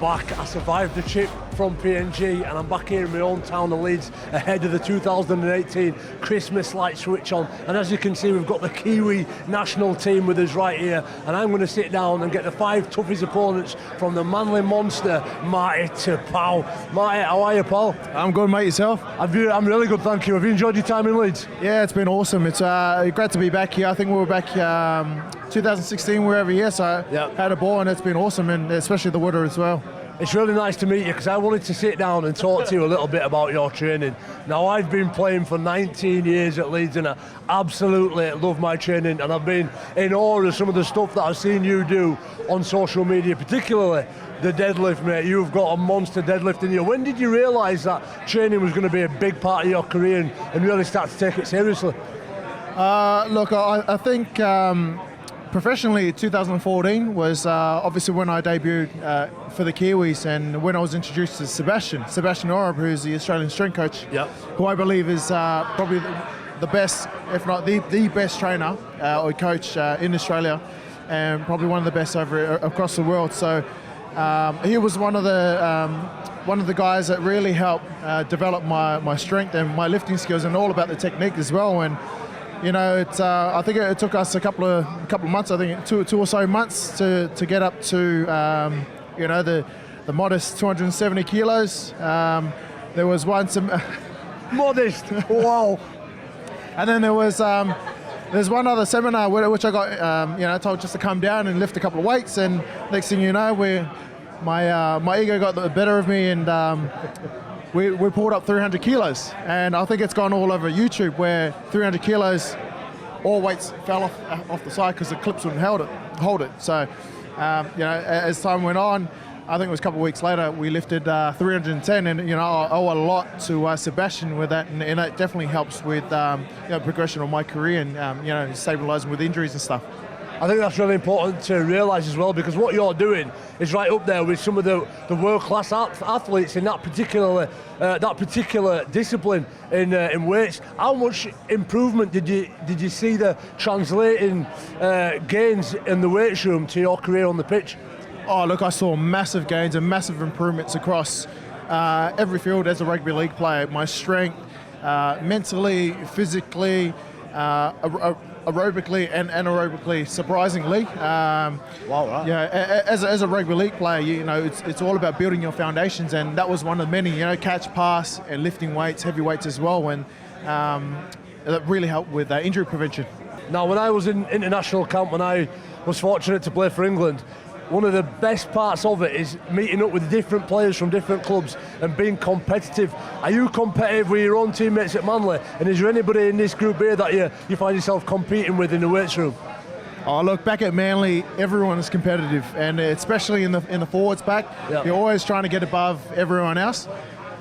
back. I survived the trip from PNG and I'm back here in my own town of Leeds ahead of the 2018 Christmas light switch on. And as you can see, we've got the Kiwi national team with us right here. And I'm going to sit down and get the 5 toughest opponents from the Manly monster, Marty Taupau. Marty, how are you, pal? I'm good, mate. Yourself? I'm really good, thank you. Have you enjoyed your time in Leeds? Yeah, it's been awesome. It's great to be back here. I think we were back 2016, we were over here, so Yep. had a ball and it's been awesome, and especially the weather as well. It's really nice to meet you because I wanted to sit down and talk to you a little bit about your training. Now, I've been playing for 19 years at Leeds and I absolutely love my training, and I've been in awe of some of the stuff that I've seen you do on social media, particularly the deadlift, mate. You've got a monster deadlift in you. When did you realise that training was going to be a big part of your career and really start to take it seriously? Look, I think professionally 2014 was obviously when I debuted for the Kiwis, and when I was introduced to Sebastian Orab, who's the Australian strength coach, Yep. who I believe is probably the best, if not the best trainer or coach in Australia, and probably one of the best across the world. So he was one of the guys that really helped develop my strength and my lifting skills, and all about the technique as well. And you know, I think it took us a couple of months. I think two or so months to get up to you know, the modest 270 kilos. There was once Modest, wow. and then there's one other seminar which I got you know, told just to come down and lift a couple of weights, and next thing you know, my ego got the better of me, and we pulled up 300 kilos, and I think it's gone all over YouTube where 300 kilos, all weights fell off the side because the clips wouldn't hold it. So, you know, as time went on, I think it was a couple of weeks later, we lifted 310, and you know, I owe a lot to Sebastian with that, and it definitely helps with you know, progression of my career, and you know, stabilising with injuries and stuff. I think that's really important to realise as well, because what you're doing is right up there with some of the world-class athletes in that particular discipline in weights. How much improvement did you see the translating gains in the weights room to your career on the pitch? Oh, look, I saw massive gains and massive improvements across every field as a rugby league player. My strength, mentally, physically, aerobically and anaerobically, surprisingly. Wow, right. Yeah, as a rugby league player, you know, it's all about building your foundations, and that was one of many, you know, catch, pass, and lifting weights, heavy weights as well, and that really helped with injury prevention. Now, when I was in international camp, when I was fortunate to play for England, one of the best parts of it is meeting up with different players from different clubs and being competitive. Are you competitive with your own teammates at Manly? And is there anybody in this group here that you find yourself competing with in the weights room? Oh, look, back at Manly, everyone is competitive, and especially in the forwards pack, Yep. You're always trying to get above everyone else.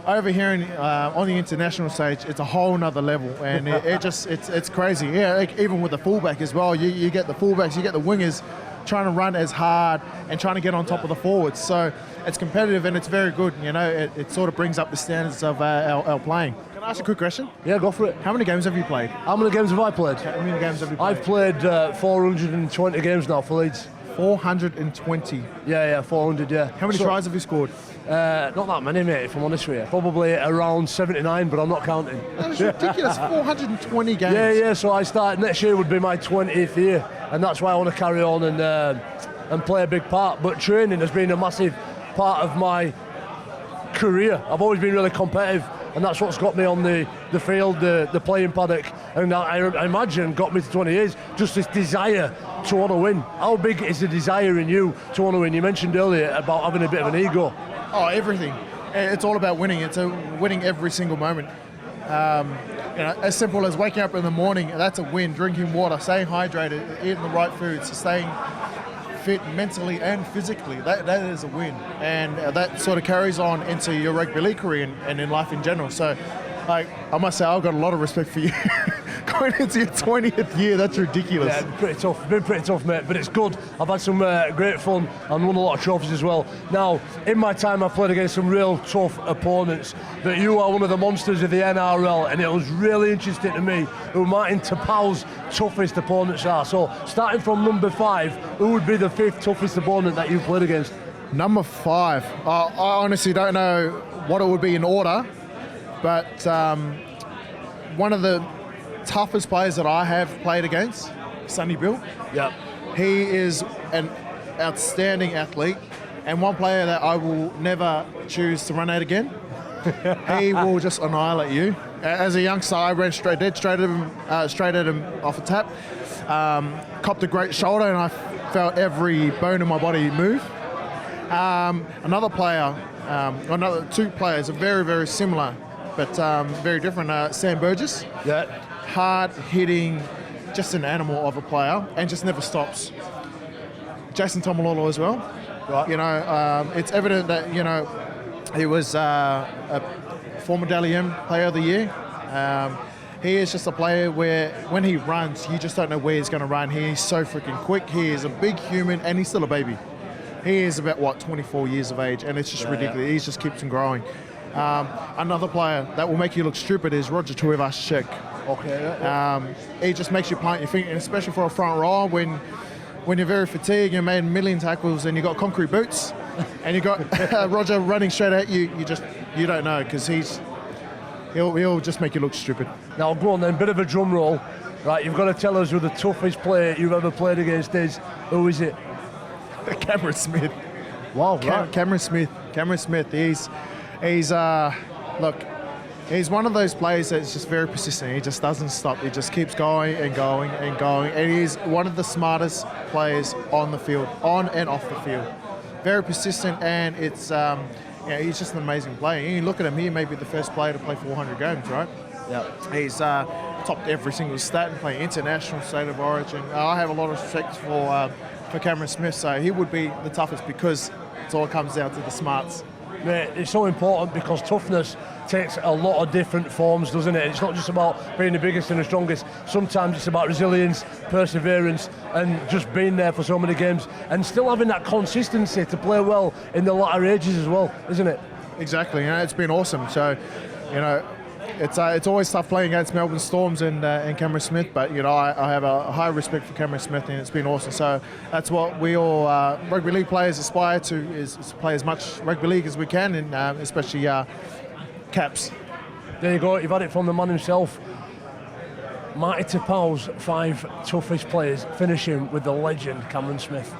Over here on the international stage, it's a whole nother level, and it's crazy. Yeah, like, even with the fullback as well, you get the fullbacks, you get the wingers trying to run as hard and trying to get on top of the forwards. So it's competitive and it's very good. You know, it sort of brings up the standards of our playing. Can I ask a quick question? Yeah, go for it. How many games have you played? How many games have I played? How many games have you played? I've played 420 games now for Leeds. 420. Yeah, 400, yeah. How many tries have you scored? Not that many, mate, if I'm honest with you. Probably around 79, but I'm not counting. That's ridiculous. 420 games. Yeah, so I start, next year would be my 20th year, and that's why I want to carry on and play a big part. But training has been a massive part of my career. I've always been really competitive, and that's what's got me on the field, the playing paddock, and I imagine got me to 20 years, just this desire to want to win. How big is the desire in you to want to win? You mentioned earlier about having a bit of an ego. Oh, everything. It's all about winning. It's winning every single moment. You know, as simple as waking up in the morning, that's a win. Drinking water, staying hydrated, eating the right foods, staying fit mentally and physically, that is a win, and that sort of carries on into your rugby league career and in life in general. So I must say, I've got a lot of respect for you. Going into your 20th year, that's ridiculous. Yeah, been pretty tough, mate, but it's good. I've had some great fun and won a lot of trophies as well. Now, in my time, I've played against some real tough opponents, but you are one of the monsters of the NRL, and it was really interesting to me who Marty Taupau's toughest opponents are. So, starting from number 5, who would be the 5th toughest opponent that you played against? Number 5. I honestly don't know what it would be in order, but one of the toughest players that I have played against, Sonny Bill. Yeah. He is an outstanding athlete, and one player that I will never choose to run at again. He will just annihilate you. As a youngster, I ran straight at him off a tap. Copped a great shoulder, and I felt every bone in my body move. Another player, another 2 players are very, very similar, but very different. Sam Burgess. Yeah. Hard hitting, just an animal of a player, and just never stops. Jason Tomalolo as well. Right. You know, it's evident that, you know, he was a former Dally M Player of the Year. He is just a player where when he runs, you just don't know where he's going to run. He's so freaking quick. He is a big human, and he's still a baby. He is about, 24 years of age, and it's just ridiculous. He just keeps on growing. Another player that will make you look stupid is Roger Tuivasa-Sheck. Okay. He just makes you plant your feet, and especially for a front row when you're very fatigued, you made a million tackles, and you got concrete boots, and you got Roger running straight at you. You don't know, because he'll just make you look stupid. Now go on then, bit of a drum roll. Right, you've got to tell us who the toughest player you've ever played against is. Who is it? Cameron Smith. Wow, right. Cameron Smith. He's look, he's one of those players that's just very persistent. He just doesn't stop. He just keeps going and going and going. And he's one of the smartest players on the field, on and off the field. Very persistent, and it's he's just an amazing player. You look at him, he may be the first player to play 400 games, right? Yeah. He's topped every single stat and playing international, state of origin. I have a lot of respect for Cameron Smith, so he would be the toughest because it all comes down to the smarts. Mate, it's so important because toughness takes a lot of different forms, doesn't it? It's not just about being the biggest and the strongest. Sometimes it's about resilience, perseverance, and just being there for so many games and still having that consistency to play well in the latter ages as well, isn't it? Exactly. It's been awesome. So, it's always tough playing against Melbourne Storms and Cameron Smith, but I have a high respect for Cameron Smith, and it's been awesome. So that's what we all rugby league players aspire to is to play as much rugby league as we can, and especially caps. There you go. You've had it from the man himself. Marty Taupau's 5 toughest players, finishing with the legend Cameron Smith.